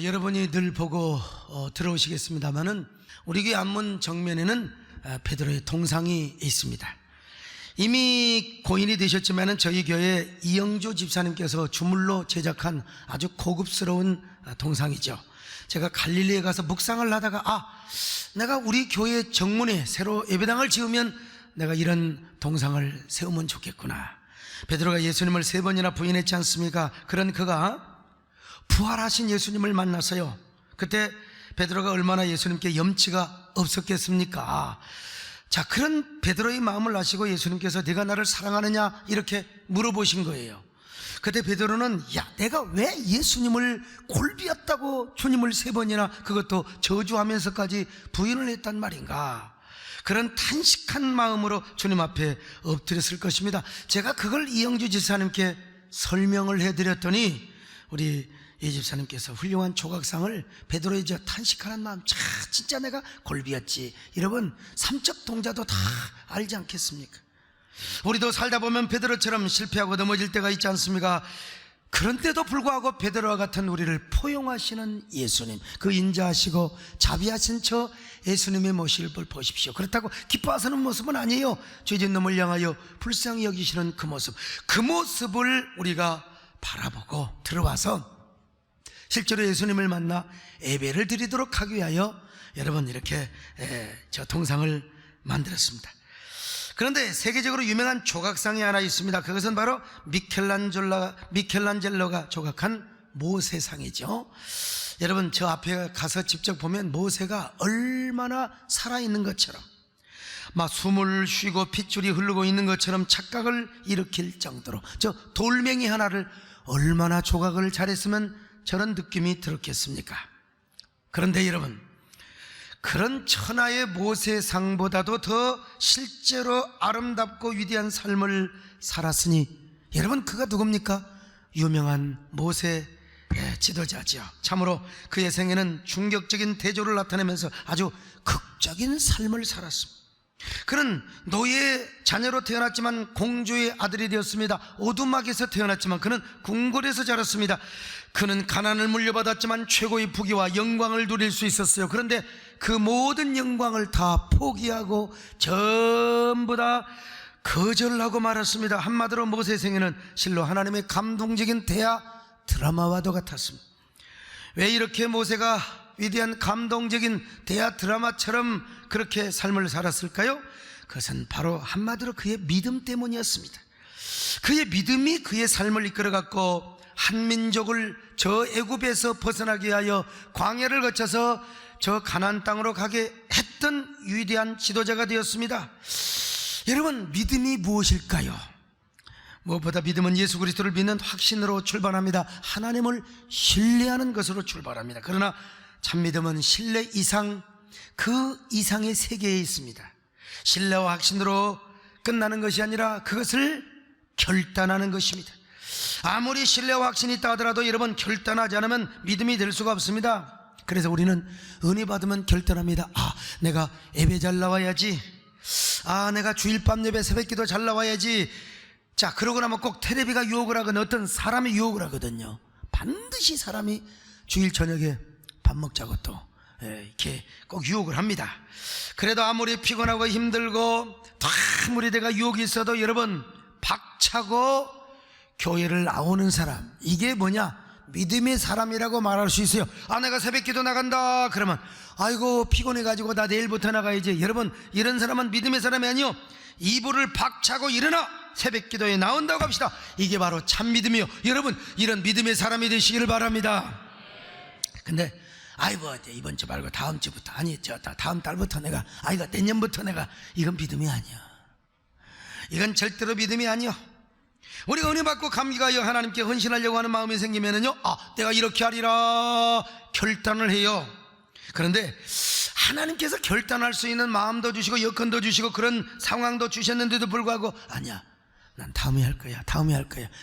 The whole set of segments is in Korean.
여러분이 늘 보고 들어오시겠습니다마는 우리 교회 앞문 정면에는 베드로의 동상이 있습니다. 이미 고인이 되셨지만은 저희 교회 이영조 집사님께서 주물로 제작한 아주 고급스러운 동상이죠. 제가 갈릴리에 가서 묵상을 하다가 내가 우리 교회 정문에 새로 예배당을 지으면 내가 이런 동상을 세우면 좋겠구나. 베드로가 예수님을 3번이나 부인했지 않습니까? 그런 그가 부활하신 예수님을 만나서요, 그때 베드로가 얼마나 예수님께 염치가 없었겠습니까? 자, 그런 베드로의 마음을 아시고 예수님께서 네가 나를 사랑하느냐 이렇게 물어보신 거예요. 그때 베드로는 내가 왜 예수님을 골비였다고 주님을 3번이나 그것도 저주하면서까지 부인을 했단 말인가? 그런 탄식한 마음으로 주님 앞에 엎드렸을 것입니다. 제가 그걸 이영주 집사님께 설명을 해드렸더니 우리 이 집사님께서 훌륭한 조각상을 베드로의 저 탄식하는 마음, 진짜 내가 골비였지, 여러분 삼적 동자도 다 알지 않겠습니까? 우리도 살다 보면 베드로처럼 실패하고 넘어질 때가 있지 않습니까? 그런데도 불구하고 베드로와 같은 우리를 포용하시는 예수님, 그 인자하시고 자비하신 저 예수님의 모습을 보십시오. 그렇다고 기뻐하시는 모습은 아니에요. 죄진 놈을 향하여 불쌍히 여기시는 그 모습, 그 모습을 우리가 바라보고 들어와서 실제로 예수님을 만나 예배를 드리도록 하기 위하여 여러분 이렇게 저 동상을 만들었습니다. 그런데 세계적으로 유명한 조각상이 하나 있습니다. 그것은 바로 미켈란젤로가 조각한 모세상이죠. 여러분 저 앞에 가서 직접 보면 모세가 얼마나 살아있는 것처럼, 막 숨을 쉬고 핏줄이 흐르고 있는 것처럼 착각을 일으킬 정도로, 저 돌멩이 하나를 얼마나 조각을 잘했으면 저런 느낌이 들었겠습니까? 그런데 여러분, 그런 천하의 모세상보다도 더 실제로 아름답고 위대한 삶을 살았으니, 여러분 그가 누굽니까? 유명한 모세 지도자죠. 참으로 그의 생애는 충격적인 대조를 나타내면서 아주 극적인 삶을 살았습니다. 그는 노예의 자녀로 태어났지만 공주의 아들이 되었습니다. 오두막에서 태어났지만 그는 궁궐에서 자랐습니다. 그는 가난을 물려받았지만 최고의 부귀와 영광을 누릴 수 있었어요. 그런데 그 모든 영광을 다 포기하고 전부 다 거절하고 말았습니다. 한마디로 모세의 생애는 실로 하나님의 감동적인 대하 드라마와도 같았습니다. 왜 이렇게 모세가 위대한 감동적인 대하 드라마처럼 그렇게 삶을 살았을까요? 그것은 바로 한마디로 그의 믿음 때문이었습니다. 그의 믿음이 그의 삶을 이끌어갔고 한 민족을 저 애굽에서 벗어나게 하여 광야를 거쳐서 저 가나안 땅으로 가게 했던 위대한 지도자가 되었습니다. 여러분, 믿음이 무엇일까요? 무엇보다 믿음은 예수 그리스도를 믿는 확신으로 출발합니다. 하나님을 신뢰하는 것으로 출발합니다. 그러나 참 믿음은 신뢰 이상, 그 이상의 세계에 있습니다. 신뢰와 확신으로 끝나는 것이 아니라 그것을 결단하는 것입니다. 아무리 신뢰와 확신이 있다 하더라도 여러분, 결단하지 않으면 믿음이 될 수가 없습니다. 그래서 우리는 은혜 받으면 결단합니다. 내가 예배 잘 나와야지, 내가 주일 밤 예배 새벽기도 잘 나와야지. 자, 그러고 나면 꼭 텔레비가 유혹을 하거나 어떤 사람이 유혹을 하거든요. 반드시 사람이 주일 저녁에 밥 먹자고 또 이렇게 꼭 유혹을 합니다. 그래도 아무리 피곤하고 힘들고 아무리 내가 유혹이 있어도 여러분, 박차고 교회를 나오는 사람, 이게 뭐냐? 믿음의 사람이라고 말할 수 있어요. 내가 새벽기도 나간다 그러면 아이고 피곤해가지고 나 내일부터 나가야지. 여러분, 이런 사람은 믿음의 사람이 아니요, 이불을 박차고 일어나 새벽기도에 나온다고 합시다. 이게 바로 참 믿음이요. 여러분, 이런 믿음의 사람이 되시기를 바랍니다. 근데 이번 주 말고 다음 주부터, 다음 달부터 내가, 이거 내년부터 내가, 이건 믿음이 아니야. 이건 절대로 믿음이 아니야. 우리가 은혜 받고 감기가여 하나님께 헌신하려고 하는 마음이 생기면은요, 내가 이렇게 하리라 결단을 해요. 그런데 하나님께서 결단할 수 있는 마음도 주시고 여건도 주시고 그런 상황도 주셨는데도 불구하고 난 다음에 할 거야,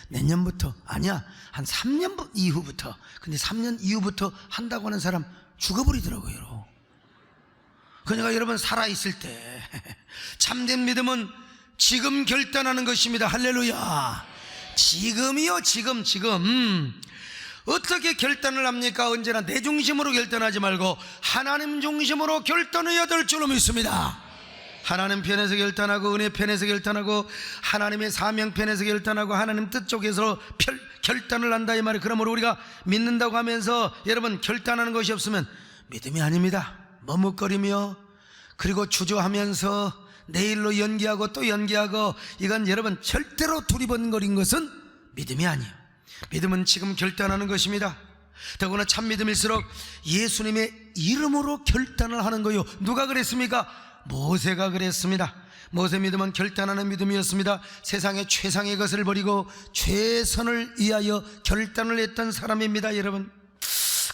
내년부터, 한 3년 이후부터. 근데 3년 이후부터 한다고 하는 사람 죽어버리더라고요. 그러니까 여러분, 살아있을 때 참된 믿음은 지금 결단하는 것입니다. 할렐루야. 지금이요, 지금. 어떻게 결단을 합니까? 언제나 내 중심으로 결단하지 말고 하나님 중심으로 결단해야 될 줄로 믿습니다. 하나님 편에서 결단하고 은혜 편에서 결단하고 하나님의 사명 편에서 결단하고 하나님 뜻 쪽에서 결단을 한다 이 말이에요. 그러므로 우리가 믿는다고 하면서 여러분 결단하는 것이 없으면 믿음이 아닙니다. 머뭇거리며 그리고 주저하면서 내일로 연기하고 또 연기하고, 이건 여러분 절대로 두리번거린 것은 믿음이 아니에요. 믿음은 지금 결단하는 것입니다. 더구나 참 믿음일수록 예수님의 이름으로 결단을 하는 거요. 누가 그랬습니까? 모세가 그랬습니다. 모세 믿음은 결단하는 믿음이었습니다. 세상의 최상의 것을 버리고 최선을 위하여 결단을 했던 사람입니다. 여러분,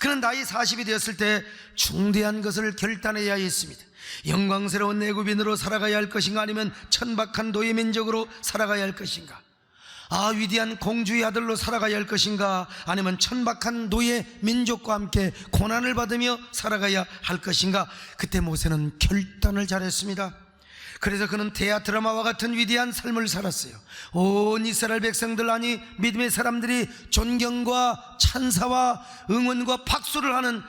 그는 나이 40이 되었을 때 중대한 것을 결단해야 했습니다. 영광스러운 애굽인으로 살아가야 할 것인가, 아니면 천박한 노예 민족으로 살아가야 할 것인가, 위대한 공주의 아들로 살아가야 할 것인가, 아니면 천박한 노예 민족과 함께 고난을 받으며 살아가야 할 것인가. 그때 모세는 결단을 잘했습니다. 그래서 그는 대하 드라마와 같은 위대한 삶을 살았어요. 온 이스라엘 백성들, 아니 믿음의 사람들이 존경과 찬사와 응원과 박수를 하는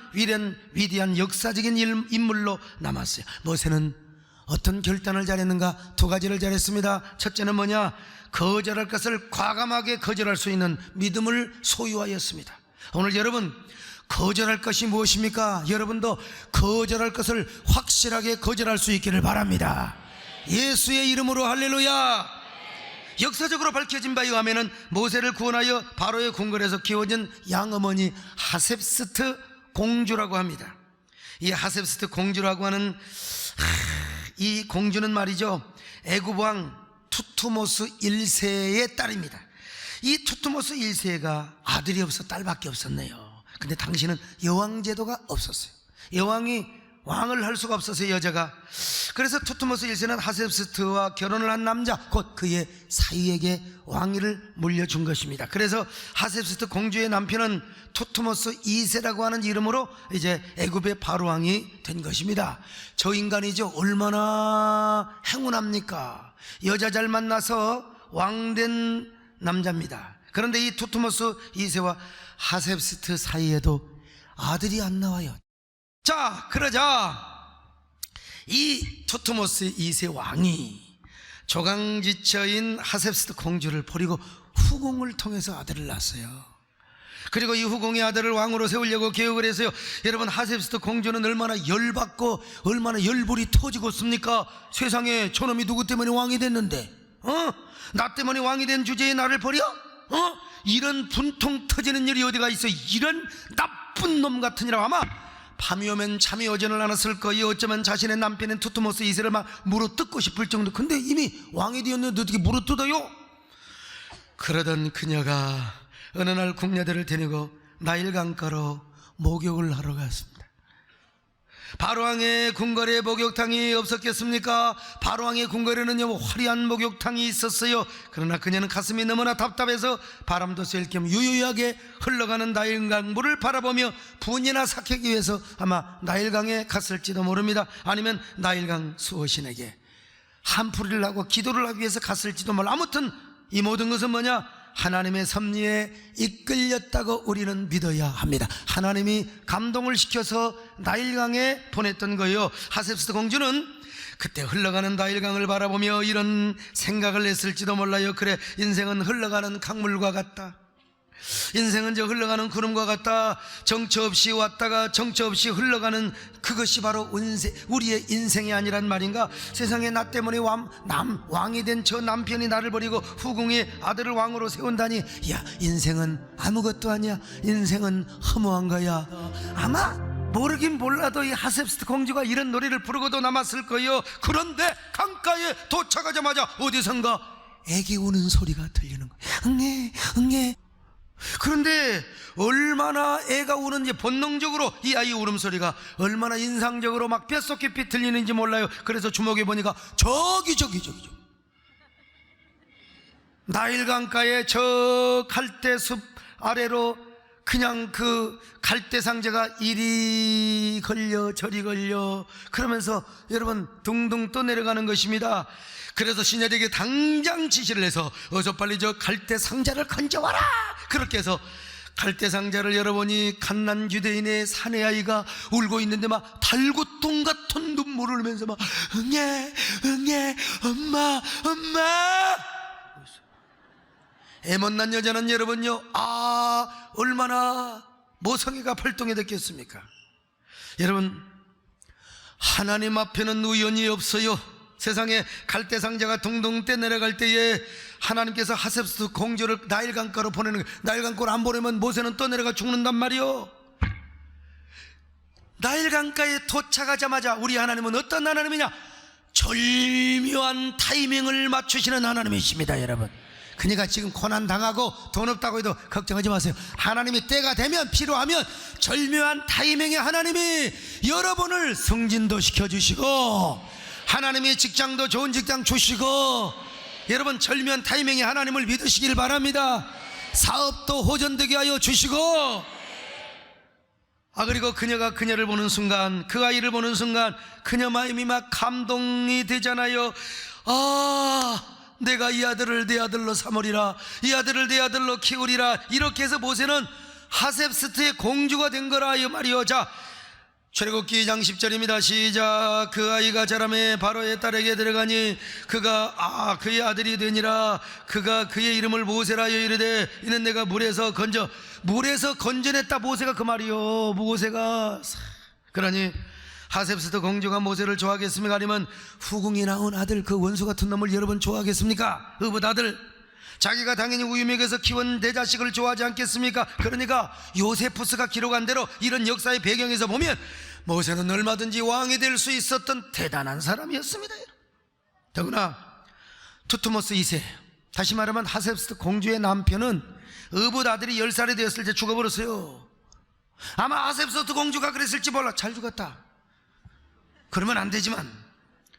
위대한 역사적인 인물로 남았어요. 모세는 어떤 결단을 잘했는가? 두 가지를 잘했습니다. 첫째는 뭐냐? 거절할 것을 과감하게 거절할 수 있는 믿음을 소유하였습니다. 오늘 여러분, 거절할 것이 무엇입니까? 여러분도 거절할 것을 확실하게 거절할 수 있기를 바랍니다. 예수의 이름으로 할렐루야. 역사적으로 밝혀진 바에 의하면 모세를 구원하여 바로의 궁궐에서 키워진 양어머니 하셉스트 공주라고 합니다. 이 하셉스트 공주라고 하는 이 공주는 말이죠, 애굽 왕 투투모스 1세의 딸입니다. 이 투투모스 1세가 아들이 없어 딸밖에 없었네요. 근데 당시는 여왕 제도가 없었어요. 여왕이 왕을 할 수가 없었어요, 여자가. 그래서 투투모스 1세는 하셉스트와 결혼을 한 남자, 곧 그의 사위에게 왕위를 물려준 것입니다. 그래서 하셉스트 공주의 남편은 투투모스 2세라고 하는 이름으로 이제 애굽의 바로왕이 된 것입니다. 저 인간이죠, 얼마나 행운합니까? 여자 잘 만나서 왕된 남자입니다. 그런데 이 투투모스 2세와 하셉스트 사이에도 아들이 안 나와요. 자, 그러자 이 투투모스 2세 왕이 조강지처인 하셉스트 공주를 버리고 후궁을 통해서 아들을 낳았어요. 그리고 이 후궁의 아들을 왕으로 세우려고 계획을 했어요. 여러분, 하셉스트 공주는 얼마나 열받고 얼마나 열불이 터지고 있습니까? 세상에 저놈이 누구 때문에 왕이 됐는데, 나 때문에 왕이 된 주제에 나를 버려? 이런 분통 터지는 일이 어디가 있어? 이런 나쁜 놈 같은 이라고. 아마 밤이 오면 잠이 오지는 않았을 거예요. 어쩌면 자신의 남편인 투투모스 2세를 막 물어뜯고 싶을 정도. 근데 이미 왕이 되었는데 어떻게 물어뜯어요? 그러던 그녀가 어느 날 궁녀들을 데리고 나일 강가로 목욕을 하러 갔습니다. 바로왕의 궁궐에 목욕탕이 없었겠습니까? 바로왕의 궁궐에는요, 화려한 목욕탕이 있었어요. 그러나 그녀는 가슴이 너무나 답답해서 바람도 쐴 겸 유유하게 흘러가는 나일강물을 바라보며 분이나 삭히기 위해서 아마 나일강에 갔을지도 모릅니다. 아니면 나일강 수호신에게 한풀이를 하고 기도를 하기 위해서 갔을지도 몰라. 아무튼 이 모든 것은 뭐냐? 하나님의 섭리에 이끌렸다고 우리는 믿어야 합니다. 하나님이 감동을 시켜서 나일강에 보냈던 거예요. 하셉스트 공주는 그때 흘러가는 나일강을 바라보며 이런 생각을 했을지도 몰라요. 그래, 인생은 흘러가는 강물과 같다. 인생은 저 흘러가는 구름과 같다. 정처 없이 왔다가 정처 없이 흘러가는 그것이 바로 우리의 인생이 아니란 말인가? 세상에 나 때문에 왕이 된 저 남편이 나를 버리고 후궁의 아들을 왕으로 세운다니, 야, 인생은 아무것도 아니야. 인생은 허무한 거야. 아마 모르긴 몰라도 이 하셉스트 공주가 이런 노래를 부르고도 남았을 거예요. 그런데 강가에 도착하자마자 어디선가 애기 우는 소리가 들리는 거예요. 응애 응애. 그런데 얼마나 애가 우는지, 본능적으로 이 아이 울음소리가 얼마나 인상적으로 막 뼛속 깊이 들리는지 몰라요. 그래서 주목해 보니까 저기 나일강가에 저 갈대숲 아래로 그냥 그 갈대상자가 이리 걸려 저리 걸려 그러면서 여러분 둥둥 떠내려가는 것입니다. 그래서 신하에게 당장 지시를 해서 어서 빨리 저 갈대상자를 건져와라. 그렇게 해서 갈대상자를 열어보니 갓난 유대인의 사내아이가 울고 있는데 막 달고통 같은 눈물을 흘리면서 막 응애 응애 엄마 엄마. 애못난 여자는 여러분요, 얼마나 모성애가 발동이 됐겠습니까? 여러분, 하나님 앞에는 우연이 없어요. 세상에 갈대상자가 둥둥 떼내려갈 때에 하나님께서 하셉스트 공주를 나일강가로 보내는 거예요. 나일강가로 안 보내면 모세는 떠내려가 죽는단 말이요. 나일강가에 도착하자마자 우리 하나님은 어떤 하나님이냐? 절묘한 타이밍을 맞추시는 하나님이십니다, 여러분. 그러니까 지금 고난 당하고 돈 없다고 해도 걱정하지 마세요. 하나님이 때가 되면, 필요하면 절묘한 타이밍에 하나님이 여러분을 승진도 시켜주시고, 하나님이 직장도 좋은 직장 주시고, 여러분 절묘한 타이밍에 하나님을 믿으시길 바랍니다. 사업도 호전되게 하여 주시고, 그리고 그녀가 그녀를 보는 순간, 그 아이를 보는 순간 그녀 마음이 막 감동이 되잖아요. 내가 이 아들을 내 아들로 삼으리라, 이 아들을 내 아들로 키우리라. 이렇게 해서 모세는 하셉스트의 공주가 된 거라 이 말이요. 자, 출애굽기 2장 10절입니다 시작. 그 아이가 자라매 바로의 딸에게 들어가니 그가 그의 아들이 되니라. 그가 그의 이름을 모세라 하여 이르되 이는 내가 물에서 건져냈다. 모세가 그 말이요. 모세가. 그러니 하셉스트 공주가 모세를 좋아하겠습니까? 아니면 후궁이 낳은 아들, 그 원수 같은 놈을 여러분 좋아하겠습니까? 의붓 아들, 자기가 당연히 우유 먹여서 키운 내 자식을 좋아하지 않겠습니까? 그러니까 요세푸스가 기록한 대로 이런 역사의 배경에서 보면 모세는 얼마든지 왕이 될 수 있었던 대단한 사람이었습니다. 더구나 투트모스 2세, 다시 말하면 하셉스트 공주의 남편은 의붓 아들이 10살이 되었을 때 죽어버렸어요. 아마 하셉스트 공주가 그랬을지 몰라. 잘 죽었다 그러면 안 되지만,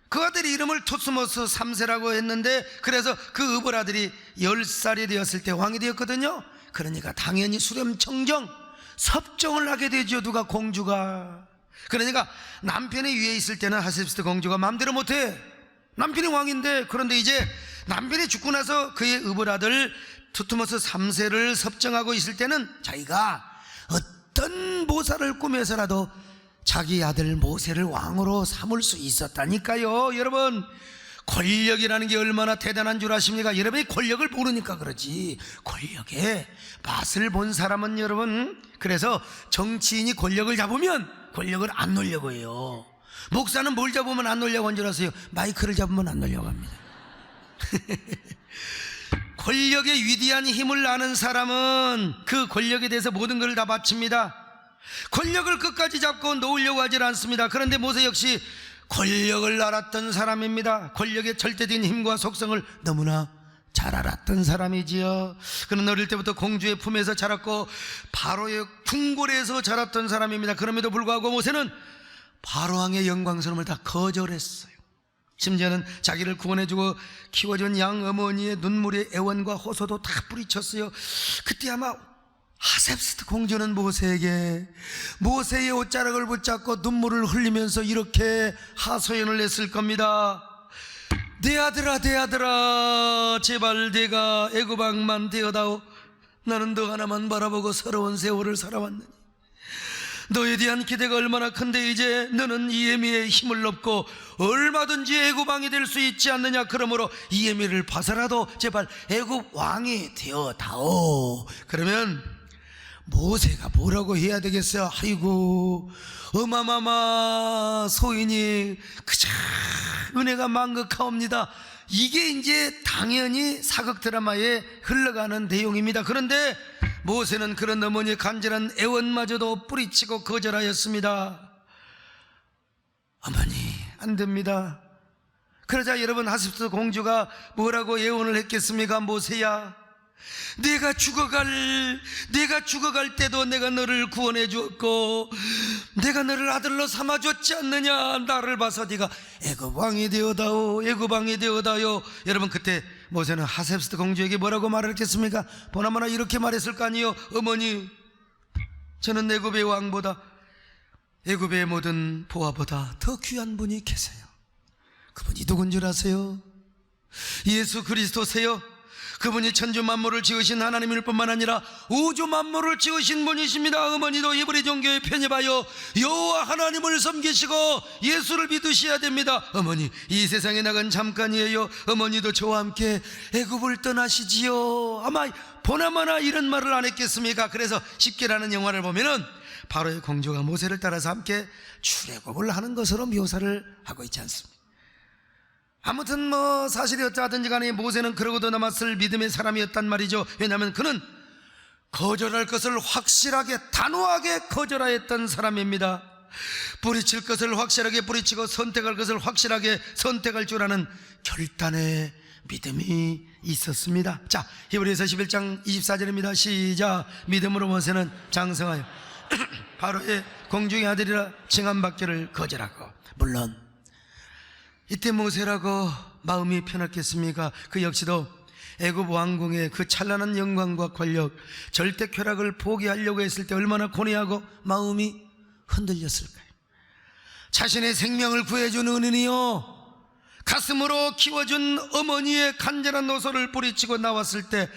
그 아들이 이름을 투트모스 3세라고 했는데, 그래서 그 의붓 아들이 10살이 되었을 때 왕이 되었거든요. 그러니까 당연히 수렴청정, 섭정을 하게 되죠. 누가? 공주가. 그러니까 남편의 위에 있을 때는 하셉스트 공주가 마음대로 못해. 남편이 왕인데. 그런데 이제 남편이 죽고 나서 그의 의붓 아들 투트모스 3세를 섭정하고 있을 때는 자기가 어떤 모사를 꾸며서라도 자기 아들 모세를 왕으로 삼을 수 있었다니까요. 여러분, 권력이라는 게 얼마나 대단한 줄 아십니까? 여러분이 권력을 모르니까 그러지, 권력의 맛을 본 사람은 여러분, 그래서 정치인이 권력을 잡으면 권력을 안 놓으려고 해요. 목사는 뭘 잡으면 안 놓으려고 한 줄 아세요? 마이크를 잡으면 안 놓으려고 합니다. 권력의 위대한 힘을 아는 사람은 그 권력에 대해서 모든 걸 다 바칩니다. 권력을 끝까지 잡고 놓으려고 하질 않습니다. 그런데 모세 역시 권력을 알았던 사람입니다. 권력의 절대적인 힘과 속성을 너무나 잘 알았던 사람이지요. 그는 어릴 때부터 공주의 품에서 자랐고 바로의 궁궐에서 자랐던 사람입니다. 그럼에도 불구하고 모세는 바로왕의 영광스러움을 다 거절했어요. 심지어는 자기를 구원해주고 키워준 양 어머니의 눈물의 애원과 호소도 다 뿌리쳤어요. 그때 아마 하셉스트 공주는 모세의 옷자락을 붙잡고 눈물을 흘리면서 이렇게 하소연을 했을 겁니다. 내 아들아, 내 아들아, 제발 내가 애굽 왕만 되어다오. 나는 너 하나만 바라보고 서러운 세월을 살아왔느니 너에 대한 기대가 얼마나 큰데 이제 너는 이에미의 힘을 얻고 얼마든지 애굽 왕이 될 수 있지 않느냐. 그러므로 이에미를 봐서라도 제발 애굽 왕이 되어다오. 그러면 모세가 뭐라고 해야 되겠어요? 아이고 어마마마 소인이 그저 은혜가 만극하옵니다. 이게 이제 당연히 사극 드라마에 흘러가는 내용입니다. 그런데 모세는 그런 어머니의 간절한 애원마저도 뿌리치고 거절하였습니다. 어머니 안 됩니다. 그러자 여러분, 하셉스트 공주가 뭐라고 예언을 했겠습니까? 모세야, 내가 죽어갈 때도 내가 너를 구원해 주었고 내가 너를 아들로 삼아줬지 않느냐. 나를 봐서 네가 애굽 왕이 되어다오, 애굽 왕이 되어다요. 여러분, 그때 모세는 하셉스트 공주에게 뭐라고 말했겠습니까? 보나마나 이렇게 말했을 거 아니에요. 어머니, 저는 애굽의 왕보다, 애굽의 모든 보화보다 더 귀한 분이 계세요. 그분이 누군 줄 아세요? 예수 그리스도세요. 그분이 천주 만물을 지으신 하나님일 뿐만 아니라 우주 만물을 지으신 분이십니다. 어머니도 이브리 종교에 편입하여 여호와 하나님을 섬기시고 예수를 믿으셔야 됩니다. 어머니, 이 세상에 나간 잠깐이에요. 어머니도 저와 함께 애굽을 떠나시지요. 아마 보나마나 이런 말을 안 했겠습니까? 그래서 십계라는 영화를 보면은 바로의 공주가 모세를 따라서 함께 출애굽을 하는 것으로 묘사를 하고 있지 않습니까? 아무튼 사실이 어떠하든지 간에 모세는 그러고도 남았을 믿음의 사람이었단 말이죠. 왜냐하면 그는 거절할 것을 확실하게 단호하게 거절하였던 사람입니다. 뿌리칠 것을 확실하게 뿌리치고 선택할 것을 확실하게 선택할 줄 아는 결단의 믿음이 있었습니다. 자, 히브리서 11장 24절입니다 시작. 믿음으로 모세는 장성하여 바로의 공중의 아들이라 칭함받기를 거절하고. 물론 이때 모세라고 마음이 편했겠습니까? 그 역시도 애굽 왕궁의 그 찬란한 영광과 권력, 절대 쾌락을 포기하려고 했을 때 얼마나 고뇌하고 마음이 흔들렸을까요? 자신의 생명을 구해준 은인이요, 가슴으로 키워준 어머니의 간절한 노소를 뿌리치고 나왔을 때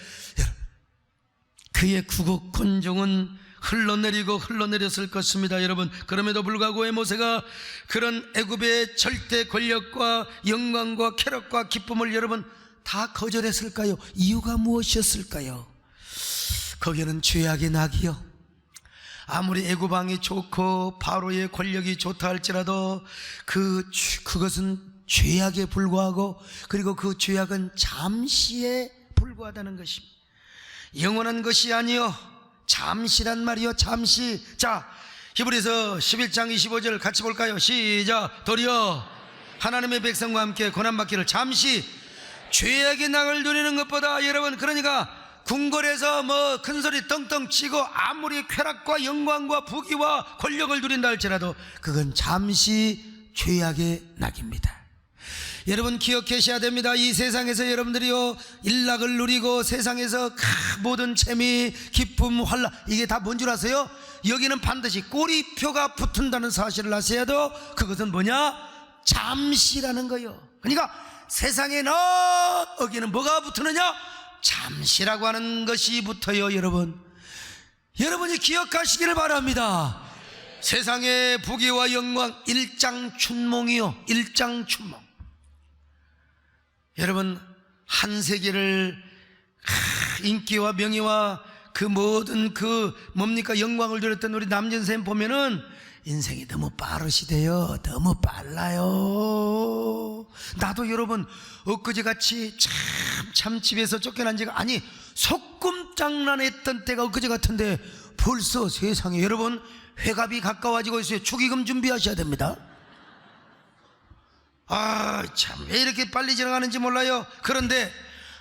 그의 구국 군종은 흘러내렸을 것입니다. 여러분, 그럼에도 불구하고 왜 모세가 그런 애굽의 절대 권력과 영광과 쾌락과 기쁨을 여러분 다 거절했을까요? 이유가 무엇이었을까요? 거기는 죄악의 낙이요, 아무리 애굽 왕이 좋고 바로의 권력이 좋다 할지라도 그것은 죄악에 불과하고, 그리고 그 죄악은 잠시에 불과하다는 것입니다. 영원한 것이 아니요, 잠시란 말이요, 잠시. 자, 히브리서 11장 25절 같이 볼까요? 시작. 도리어 하나님의 백성과 함께 고난받기를 잠시 죄악의 낙을 누리는 것보다, 여러분, 그러니까 궁궐에서 큰소리 떵떵 치고 아무리 쾌락과 영광과 부귀와 권력을 누린다 할지라도 그건 잠시 죄악의 낙입니다. 여러분 기억하셔야 됩니다. 이 세상에서 여러분들이요 일락을 누리고 세상에서 모든 재미, 기쁨, 환락, 이게 다 뭔 줄 아세요? 여기는 반드시 꼬리표가 붙은다는 사실을 아셔야도 그것은 뭐냐? 잠시라는 거예요. 그러니까 세상에 여기는 뭐가 붙느냐? 잠시라고 하는 것이 붙어요. 여러분이 기억하시기를 바랍니다. 세상의 부귀와 영광 일장춘몽이요, 일장춘몽. 여러분, 한 세계를 인기와 명예와 그 모든 영광을 누렸던 우리 남진쌤 보면은 인생이 너무 빠르시대요. 너무 빨라요. 나도 여러분 엊그제같이 참 집에서 쫓겨난 지가 속금장난했던 때가 엊그제 같은데 벌써 세상에 여러분 회갑이 가까워지고 있어요. 축의금 준비하셔야 됩니다. 참 왜 이렇게 빨리 지나가는지 몰라요. 그런데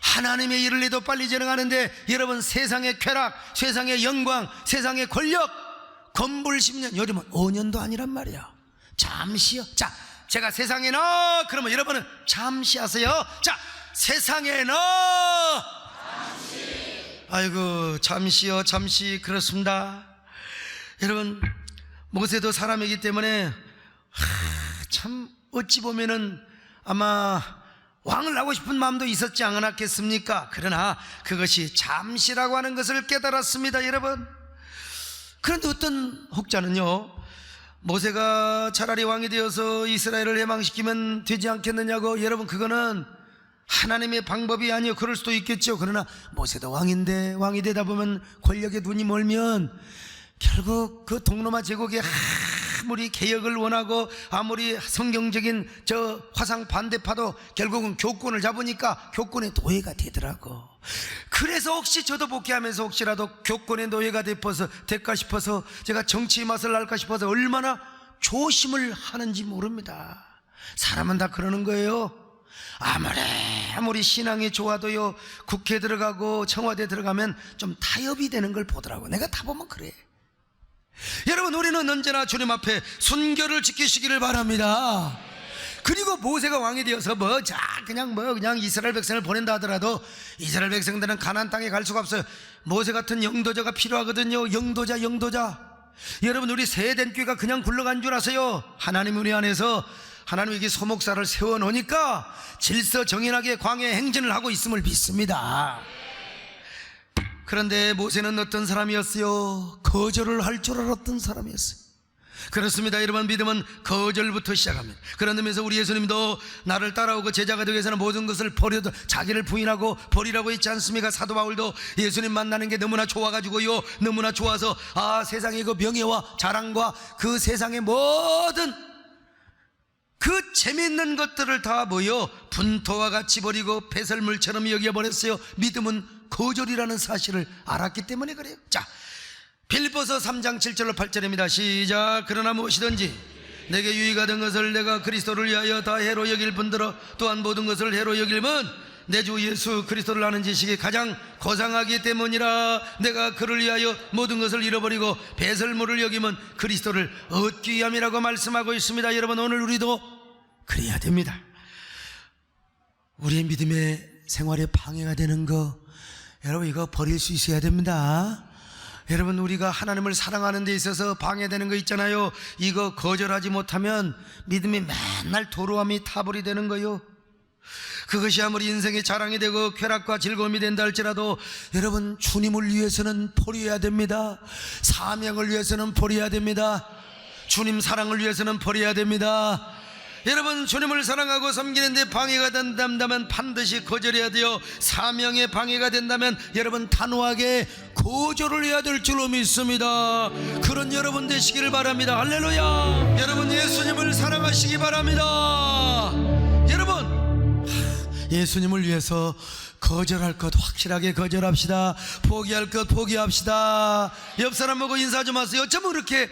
하나님의 일을 해도 빨리 지나가는데 여러분 세상의 쾌락, 세상의 영광, 세상의 권력, 건불 10년, 요즘은 5년도 아니란 말이야. 잠시요. 자, 제가 세상에 그러면 여러분은 잠시 하세요. 자, 세상에 잠시. 아이고, 잠시요, 잠시. 그렇습니다. 여러분, 모세도 사람이기 때문에 참 어찌 보면은 아마 왕을 하고 싶은 마음도 있었지 않았겠습니까? 그러나 그것이 잠시라고 하는 것을 깨달았습니다. 여러분, 그런데 어떤 혹자는요, 모세가 차라리 왕이 되어서 이스라엘을 해방시키면 되지 않겠느냐고. 여러분, 그거는 하나님의 방법이 아니요, 그럴 수도 있겠죠. 그러나 모세도 왕인데 왕이 되다 보면 권력에 눈이 멀면 결국 그 동로마 제국의 아무리 개혁을 원하고 아무리 성경적인 화상 반대파도 결국은 교권을 잡으니까 교권의 노예가 되더라고. 그래서 혹시 저도 복귀하면서 혹시라도 교권의 노예가 될까 싶어서 제가 정치의 맛을 알까 싶어서 얼마나 조심을 하는지 모릅니다. 사람은 다 그러는 거예요. 아무리 신앙이 좋아도요, 국회 들어가고 청와대 들어가면 좀 타협이 되는 걸 보더라고. 내가 다 보면 그래. 여러분, 우리는 언제나 주님 앞에 순결을 지키시기를 바랍니다. 그리고 모세가 왕이 되어서 그냥 이스라엘 백성을 보낸다 하더라도 이스라엘 백성들은 가나안 땅에 갈 수가 없어요. 모세 같은 영도자가 필요하거든요. 영도자. 여러분, 우리 세된 교회가 그냥 굴러간 줄 아세요? 하나님 은혜 안에서 하나님에게 소목사를 세워놓으니까 질서정연하게 광야에 행진을 하고 있음을 믿습니다. 그런데 모세는 어떤 사람이었어요? 거절을 할 줄 알았던 사람이었어요. 그렇습니다. 여러분, 믿음은 거절부터 시작합니다. 그런 의미에서 우리 예수님도 나를 따라오고 제자가 되기 위해서는 모든 것을 버려도 자기를 부인하고 버리라고 했지 않습니까? 사도 바울도 예수님 만나는 게 너무나 좋아가지고요, 너무나 좋아서 세상의 그 명예와 자랑과 그 세상의 모든 그 재미있는 것들을 다 분토와 같이 버리고 배설물처럼 여겨버렸어요. 믿음은 거절이라는 사실을 알았기 때문에 그래요. 자, 빌립보서 3장 7절로 8절입니다. 시작. 그러나 무엇이든지 내게 유익하던 것을 내가 그리스도를 위하여 다 해로 여길 뿐더러 또한 모든 것을 해로 여길면 내 주 예수 그리스도를 아는 지식이 가장 고상하기 때문이라. 내가 그를 위하여 모든 것을 잃어버리고 배설물을 여기면 그리스도를 얻기 위함이라고 말씀하고 있습니다. 여러분, 오늘 우리도 그래야 됩니다. 우리의 믿음의 생활에 방해가 되는 거, 여러분, 이거 버릴 수 있어야 됩니다. 여러분, 우리가 하나님을 사랑하는 데 있어서 방해되는 거 있잖아요. 이거 거절하지 못하면 믿음이 맨날 도로함이 타불이 되는 거요. 그것이 아무리 인생의 자랑이 되고 쾌락과 즐거움이 된다 할지라도 여러분, 주님을 위해서는 버려야 됩니다. 사명을 위해서는 버려야 됩니다. 주님 사랑을 위해서는 버려야 됩니다. 여러분, 주님을 사랑하고 섬기는데 방해가 된다면 반드시 거절해야 돼요. 사명에 방해가 된다면 여러분, 단호하게 거절을 해야 될 줄로 믿습니다. 그런 여러분 되시기를 바랍니다. 할렐루야. 여러분, 예수님을 사랑하시기 바랍니다. 여러분, 예수님을 위해서 거절할 것 확실하게 거절합시다. 포기할 것 포기합시다. 옆 사람 보고 인사 좀 하세요. 어쩌면 그렇게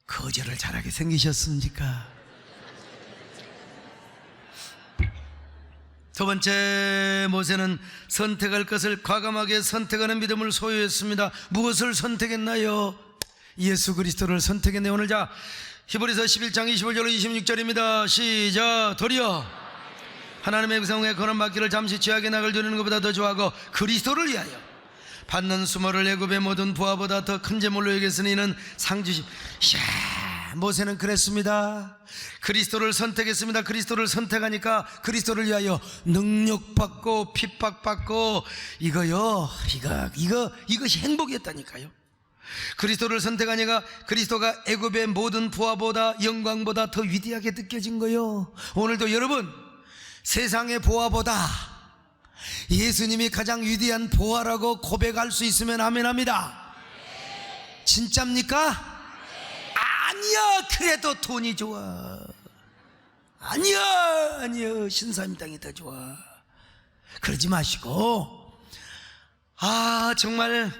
거절을 잘하게 생기셨습니까? 두 번째, 모세는 선택할 것을 과감하게 선택하는 믿음을 소유했습니다. 무엇을 선택했나요? 예수 그리스도를 선택했네요. 오늘 자, 히브리서 11장 25절로 26절입니다. 시작. 도리어 하나님의 백성에 거론받기를 잠시 죄악의 낙을 누리는 것보다 더 좋아하고 그리스도를 위하여 받는 수모를 애굽의 모든 부하보다 더 큰 재물로 여겼으니 이는 상 주심. 모세는 그랬습니다. 그리스도를 선택했습니다. 그리스도를 선택하니까 그리스도를 위하여 능력받고 핍박받고 이것이 행복이었다니까요. 그리스도를 선택하니까 그리스도가 애굽의 모든 부하보다 영광보다 더 위대하게 느껴진 거예요. 오늘도 여러분, 세상의 보화보다 예수님이 가장 위대한 보화라고 고백할 수 있으면 아멘합니다. 진짜입니까? 아니야, 그래도 돈이 좋아. 아니야, 신사임 땅이 더 좋아. 그러지 마시고, 정말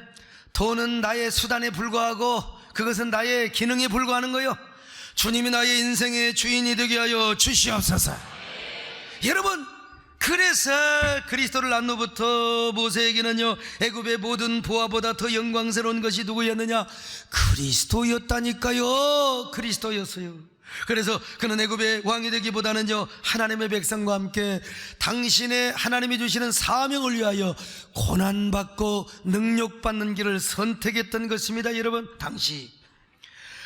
돈은 나의 수단에 불과하고 그것은 나의 기능에 불과하는 거요. 주님이 나의 인생의 주인이 되게 하여 주시옵소서. 여러분, 그래서 그리스도를 난 후부터 모세에게는요, 애굽의 모든 부하보다 더 영광스러운 것이 누구였느냐? 그리스도였다니까요. 그리스도였어요. 그래서 그는 애굽의 왕이 되기보다는요, 하나님의 백성과 함께 당신의 하나님이 주시는 사명을 위하여 고난받고 능력받는 길을 선택했던 것입니다. 여러분, 당시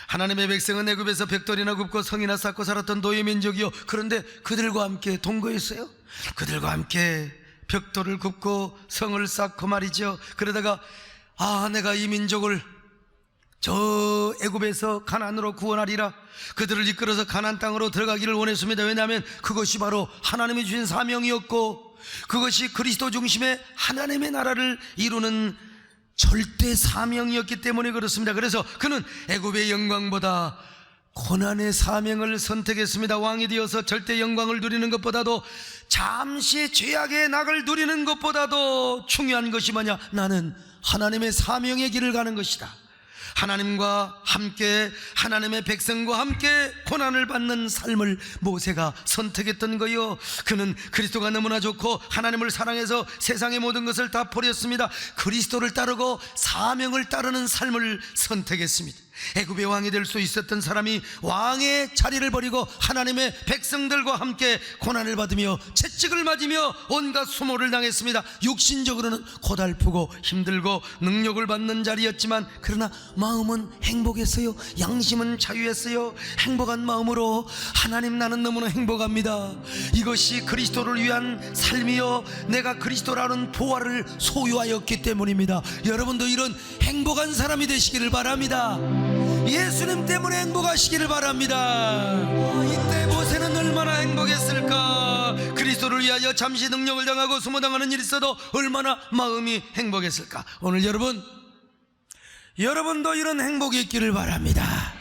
하나님의 백성은 애굽에서 벽돌이나 굽고 성이나 쌓고 살았던 노예민족이요, 그런데 그들과 함께 동거했어요. 그들과 함께 벽돌을 굽고 성을 쌓고 말이죠. 그러다가 내가 이 민족을 저 애굽에서 가나안으로 구원하리라, 그들을 이끌어서 가나안 땅으로 들어가기를 원했습니다. 왜냐하면 그것이 바로 하나님이 주신 사명이었고, 그것이 그리스도 중심의 하나님의 나라를 이루는 절대 사명이었기 때문에 그렇습니다. 그래서 그는 애굽의 영광보다 고난의 사명을 선택했습니다. 왕이 되어서 절대 영광을 누리는 것보다도 잠시 죄악의 낙을 누리는 것보다도 중요한 것이 뭐냐? 나는 하나님의 사명의 길을 가는 것이다. 하나님과 함께, 하나님의 백성과 함께 고난을 받는 삶을 모세가 선택했던 거요. 그는 그리스도가 너무나 좋고 하나님을 사랑해서 세상의 모든 것을 다 버렸습니다. 그리스도를 따르고 사명을 따르는 삶을 선택했습니다. 애굽의 왕이 될 수 있었던 사람이 왕의 자리를 버리고 하나님의 백성들과 함께 고난을 받으며 채찍을 맞으며 온갖 수모를 당했습니다. 육신적으로는 고달프고 힘들고 능력을 받는 자리였지만 그러나 마음은 행복했어요. 양심은 자유했어요. 행복한 마음으로 하나님, 나는 너무나 행복합니다. 이것이 그리스도를 위한 삶이요, 내가 그리스도라는 보화를 소유하였기 때문입니다. 여러분도 이런 행복한 사람이 되시기를 바랍니다. 예수님 때문에 행복하시기를 바랍니다. 이때 모세는 얼마나 행복했을까. 그리스도를 위하여 잠시 능력을 당하고 수모당하는 일이 있어도 얼마나 마음이 행복했을까. 오늘 여러분도 이런 행복이 있기를 바랍니다.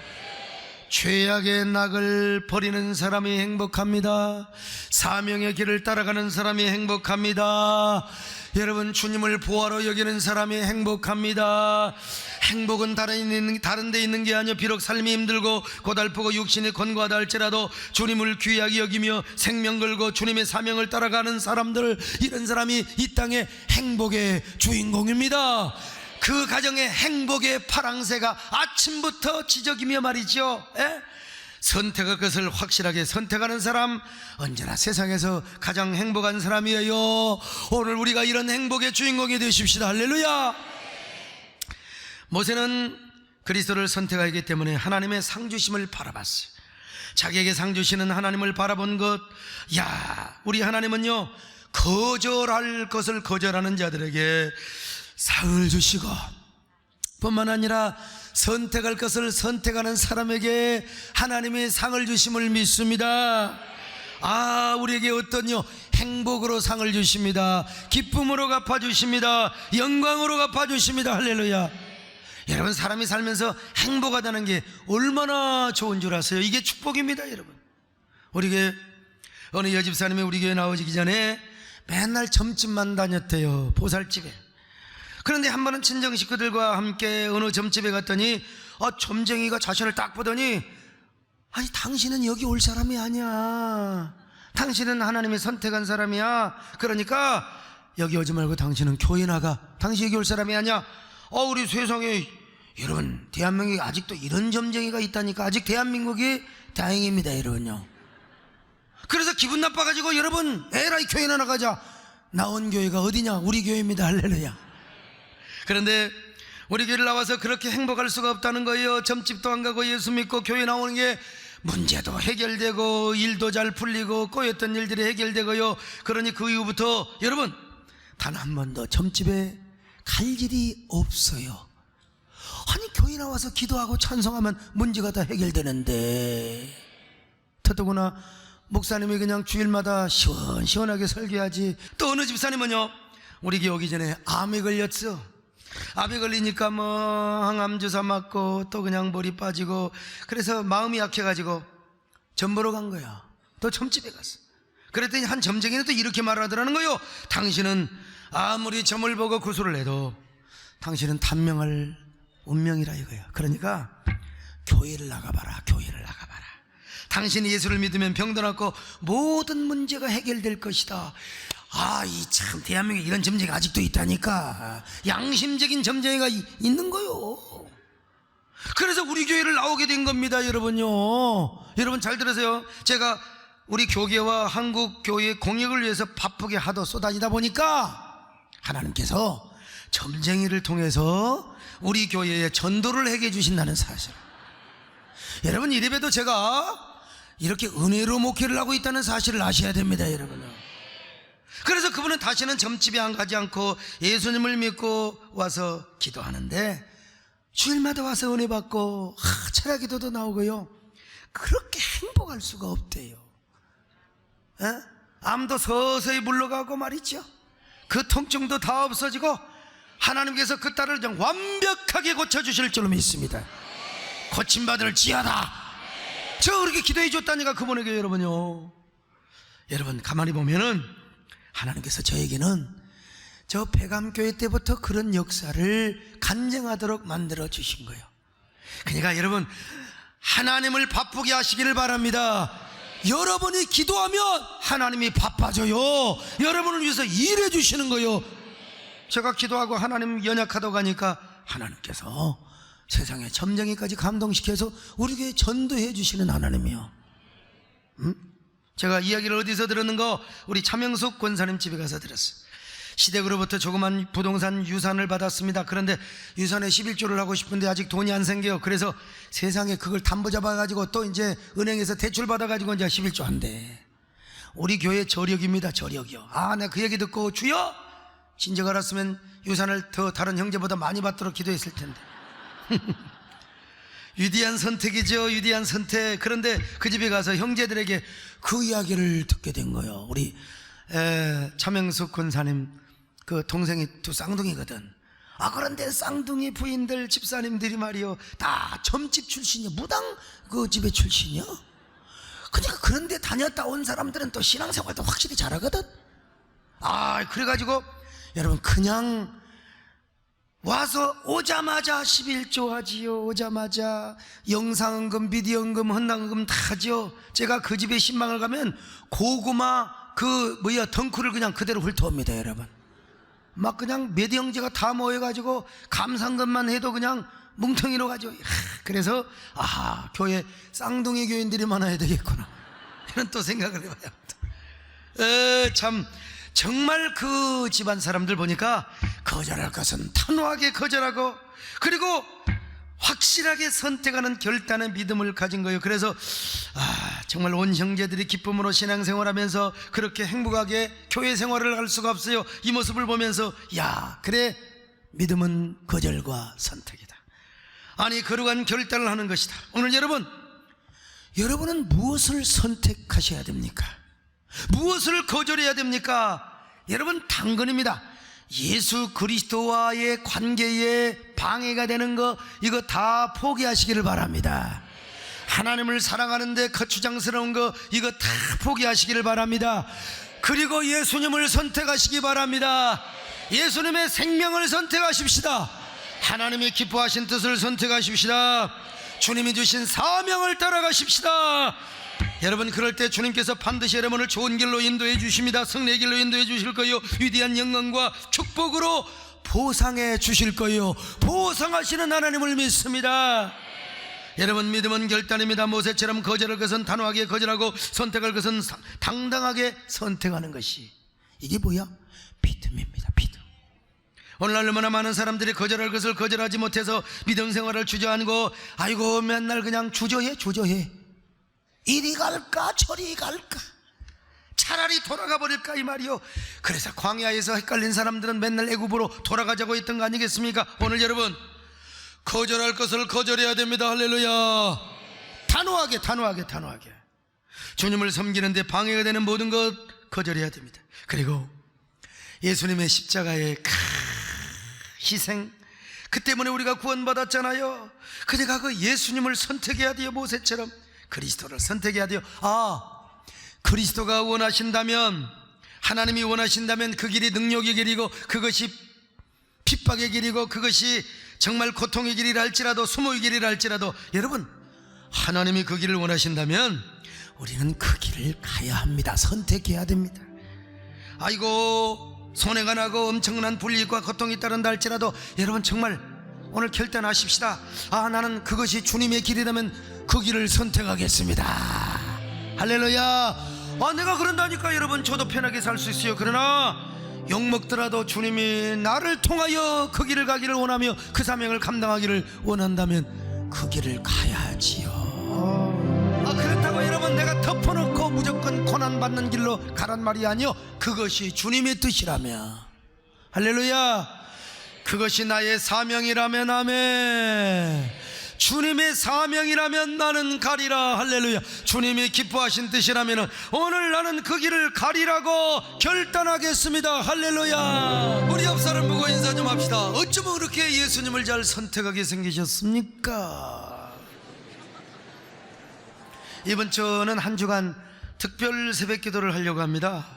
죄악의 낙을 버리는 사람이 행복합니다. 사명의 길을 따라가는 사람이 행복합니다. 여러분, 주님을 보화로 여기는 사람이 행복합니다. 행복은 다른 데 있는 게 아니요, 비록 삶이 힘들고 고달프고 육신이 권고하다 할지라도 주님을 귀하게 여기며 생명 걸고 주님의 사명을 따라가는 사람들, 이런 사람이 이 땅의 행복의 주인공입니다. 그 가정의 행복의 파랑새가 아침부터 지저귀며 말이죠. 선택의 것을 확실하게 선택하는 사람, 언제나 세상에서 가장 행복한 사람이에요. 오늘 우리가 이런 행복의 주인공이 되십시다. 할렐루야. 모세는 그리스도를 선택하기 때문에 하나님의 상 주심을 바라봤어요. 자기에게 상 주시는 하나님을 바라본 것, 우리 하나님은요, 거절할 것을 거절하는 자들에게 상을 주시고, 뿐만 아니라 선택할 것을 선택하는 사람에게 하나님의 상을 주심을 믿습니다. 우리에게 어떤요? 행복으로 상을 주십니다. 기쁨으로 갚아주십니다. 영광으로 갚아주십니다. 할렐루야. 여러분, 사람이 살면서 행복하다는 게 얼마나 좋은 줄 아세요? 이게 축복입니다. 여러분, 우리 교회 어느 여집사님이 우리 교회 나오시기 전에 맨날 점집만 다녔대요, 보살집에. 그런데 한 번은 친정 식구들과 함께 어느 점집에 갔더니 점쟁이가 자신을 딱 보더니, 아니, 당신은 여기 올 사람이 아니야. 당신은 하나님이 선택한 사람이야. 그러니까 여기 오지 말고 당신은 교회 나가. 당신 여기 올 사람이 아니야. 우리 세상에, 여러분, 대한민국에 아직도 이런 점쟁이가 있다니까. 아직 대한민국이 다행입니다, 여러분요. 그래서 기분 나빠가지고, 여러분, 에라이 교회나 나가자. 나온 교회가 어디냐? 우리 교회입니다. 할렐루야. 그런데 우리 교회를 나와서 그렇게 행복할 수가 없다는 거예요. 점집도 안 가고 예수 믿고 교회 나오는 게 문제도 해결되고 일도 잘 풀리고 꼬였던 일들이 해결되고요. 그러니 그 이후부터 여러분, 단 한 번도 점집에 갈 일이 없어요. 아니, 교회 나와서 기도하고 찬송하면 문제가 다 해결되는데, 더더구나 목사님이 그냥 주일마다 시원시원하게 설교하지. 또 어느 집사님은요, 우리 교회 오기 전에 암에 걸렸어. 암에 걸리니까 항암 주사 맞고 또 그냥 머리 빠지고, 그래서 마음이 약해가지고 점 보러 간 거야. 또 점집에 갔어. 그랬더니 한 점쟁이는 또 이렇게 말하더라는 거요. 당신은 아무리 점을 보고 구술을 해도 당신은 단명할 운명이라 이거야. 그러니까 교회를 나가봐라. 교회를 나가봐라. 당신이 예수를 믿으면 병도 낫고 모든 문제가 해결될 것이다. 참, 대한민국에 이런 점쟁이가 아직도 있다니까. 양심적인 점쟁이가 있는 거요. 그래서 우리 교회를 나오게 된 겁니다, 여러분요. 여러분 잘 들으세요. 제가 우리 교계와 한국 교회의 공익을 위해서 바쁘게 하도 쏟아지다 보니까 하나님께서 점쟁이를 통해서 우리 교회에 전도를 해게 주신다는 사실. 여러분, 이래봬도 제가 이렇게 은혜로 목회를 하고 있다는 사실을 아셔야 됩니다, 여러분요. 그래서 그분은 다시는 점집에 안 가지 않고 예수님을 믿고 와서 기도하는데, 주일마다 와서 은혜 받고 철야 기도도 나오고요. 그렇게 행복할 수가 없대요. 암도 서서히 물러가고 말이죠. 그 통증도 다 없어지고 하나님께서 그 딸을 그냥 완벽하게 고쳐주실 줄로 믿습니다. 고침받을 지어다. 저 그렇게 기도해 줬다니까, 그분에게. 여러분요, 여러분 가만히 보면은 하나님께서 저에게는 저 폐감교회 때부터 그런 역사를 간증하도록 만들어 주신 거예요. 그러니까 여러분, 하나님을 바쁘게 하시기를 바랍니다. 여러분이 기도하면 하나님이 바빠져요. 여러분을 위해서 일해 주시는 거예요. 제가 기도하고 하나님 연약하다고 하니까 하나님께서 세상에 점쟁이까지 감동시켜서 우리 교회 전도해 주시는 하나님이요. 제가 이야기를 어디서 들었는가? 우리 차명숙 권사님 집에 가서 들었어요. 시댁으로부터 조그만 부동산 유산을 받았습니다. 그런데 유산에 11조를 하고 싶은데 아직 돈이 안 생겨요. 그래서 세상에 그걸 담보 잡아가지고 또 이제 은행에서 대출 받아가지고 이제 11조 한대. 우리 교회 저력입니다. 저력이요. 내가 그 얘기 듣고 주여, 진즉 알았으면 유산을 더 다른 형제보다 많이 받도록 기도했을 텐데. 위대한 선택이죠. 위대한 선택. 그런데 그 집에 가서 형제들에게 그 이야기를 듣게 된 거예요. 우리 차명숙 권사님 그 동생이 두 쌍둥이거든. 그런데 쌍둥이 부인들 집사님들이 말이요 다 점집 출신이요. 무당 그 집의 출신이요. 그러니까 그런데 다녔다 온 사람들은 또 신앙생활도 확실히 잘하거든. 그래가지고 여러분 그냥 와서 오자마자 11조 하지요. 오자마자 영상은금, 비디오은금, 헌당은금 다 하죠. 제가 그 집에 신방을 가면 고구마 덩쿨을 그냥 그대로 훑어옵니다. 여러분 막 그냥 몇 형제가 다 모여가지고 감상금만 해도 그냥 뭉텅이로 가죠. 그래서 교회 쌍둥이 교인들이 많아야 되겠구나 이런 또 생각을 해봐요. 참 정말 그 집안 사람들 보니까 거절할 것은 단호하게 거절하고 그리고 확실하게 선택하는 결단의 믿음을 가진 거예요. 그래서 정말 온 형제들이 기쁨으로 신앙생활하면서 그렇게 행복하게 교회 생활을 할 수가 없어요. 이 모습을 보면서 그래 믿음은 거절과 선택이다. 거룩한 결단을 하는 것이다. 오늘 여러분은 무엇을 선택하셔야 됩니까? 무엇을 거절해야 됩니까? 여러분 당근입니다. 예수 그리스도와의 관계에 방해가 되는 거 이거 다 포기하시기를 바랍니다. 하나님을 사랑하는데 거추장스러운 거 이거 다 포기하시기를 바랍니다. 그리고 예수님을 선택하시기 바랍니다. 예수님의 생명을 선택하십시다. 하나님이 기뻐하신 뜻을 선택하십시다. 주님이 주신 사명을 따라가십시다. 여러분 그럴 때 주님께서 반드시 여러분을 좋은 길로 인도해 주십니다. 승리의 길로 인도해 주실 거요. 위대한 영광과 축복으로 보상해 주실 거요. 보상하시는 하나님을 믿습니다. 여러분 믿음은 결단입니다. 모세처럼 거절할 것은 단호하게 거절하고 선택할 것은 당당하게 선택하는 것이 이게 뭐야? 믿음입니다. 믿음. 오늘날 얼마나 많은 사람들이 거절할 것을 거절하지 못해서 믿음 생활을 주저하고 맨날 그냥 주저해 이리 갈까 저리 갈까 차라리 돌아가 버릴까 이 말이요. 그래서 광야에서 헷갈린 사람들은 맨날 애굽으로 돌아가자고 했던 거 아니겠습니까? 오늘 여러분 거절할 것을 거절해야 됩니다. 할렐루야. 단호하게 주님을 섬기는데 방해가 되는 모든 것 거절해야 됩니다. 그리고 예수님의 십자가의 희생 그 때문에 우리가 구원받았잖아요. 그러니까 그 예수님을 선택해야 돼요. 모세처럼 그리스도를 선택해야 돼요. 그리스도가 원하신다면 하나님이 원하신다면 그 길이 능력의 길이고 그것이 핍박의 길이고 그것이 정말 고통의 길이라 할지라도 수모의 길이라 할지라도 여러분 하나님이 그 길을 원하신다면 우리는 그 길을 가야 합니다. 선택해야 됩니다. 손해가 나고 엄청난 불이익과 고통이 따른다 할지라도 여러분 정말 오늘 결단하십시다. 나는 그것이 주님의 길이라면 그 길을 선택하겠습니다. 할렐루야. 내가 그런다니까 여러분 저도 편하게 살 수 있어요. 그러나 욕먹더라도 주님이 나를 통하여 그 길을 가기를 원하며 그 사명을 감당하기를 원한다면 그 길을 가야지요. 그렇다고 여러분 내가 덮어놓고 무조건 고난받는 길로 가란 말이 아니요. 그것이 주님의 뜻이라며. 할렐루야. 그것이 나의 사명이라면 아멘. 주님의 사명이라면 나는 가리라. 할렐루야. 주님이 기뻐하신 뜻이라면 오늘 나는 그 길을 가리라고 결단하겠습니다. 할렐루야. 우리 옆 사람 보고 인사 좀 합시다. 어쩌면 그렇게 예수님을 잘 선택하게 생기셨습니까? 이번 주는 한 주간 특별 새벽 기도를 하려고 합니다.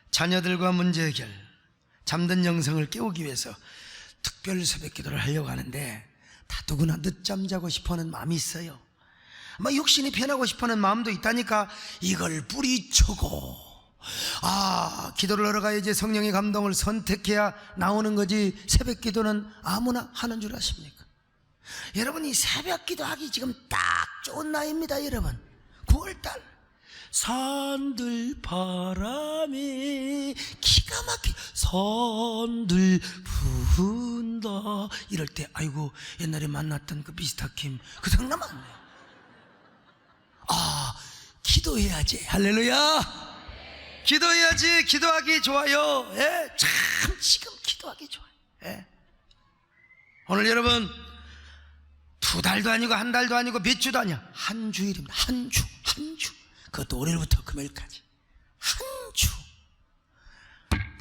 자녀들과 문제 해결, 잠든 영성을 깨우기 위해서 특별 새벽 기도를 하려고 하는데 다 누구나 늦잠 자고 싶어하는 마음이 있어요. 육신이 편하고 싶어하는 마음도 있다니까 이걸 뿌리쳐고 기도를 하러 가야지 성령의 감동을 선택해야 나오는 거지 새벽 기도는 아무나 하는 줄 아십니까? 여러분, 이 새벽 기도하기 지금 딱 좋은 나이입니다. 여러분, 9월달 산들 바람이 기가 막히 산들 부은다 이럴 때, 아이고 옛날에 만났던 그 미스터킴 그 생각나면 안 돼요. 아, 기도해야지. 할렐루야. 기도해야지. 기도하기 좋아요. 예? 참 지금 기도하기 좋아요. 예? 오늘 여러분 2달도 아니고 1달도 아니고 몇 주도 아니야. 한 주일입니다. 한 주. 그것도 월요일부터 금요일까지 한 주.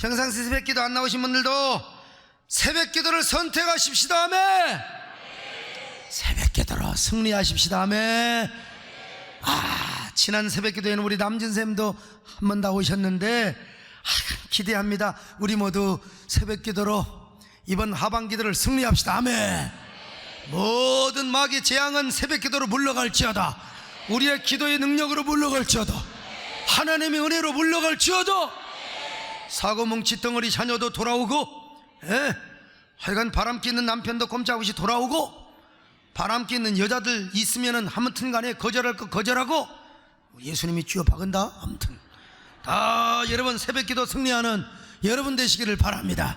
평상시 새벽 기도 안 나오신 분들도 새벽 기도를 선택하십시다. 아멘. 새벽 기도로 승리하십시다. 아멘. 지난 새벽 기도에는 우리 남진쌤도 한 번 다 오셨는데 기대합니다. 우리 모두 새벽 기도로 이번 하반기도를 승리합시다. 아멘. 모든 마귀 재앙은 새벽 기도로 물러갈지어다. 우리의 기도의 능력으로 물러갈지어다. 하나님의 은혜로 물러갈지어다. 사고 뭉치 덩어리 자녀도 돌아오고, 하여간 바람기 있는 남편도 꼼짝없이 돌아오고, 바람기 있는 여자들 있으면은 아무튼 간에 거절할 거 거절하고, 예수님이 쥐어 박은다. 아무튼 다 여러분 새벽 기도 승리하는 여러분 되시기를 바랍니다.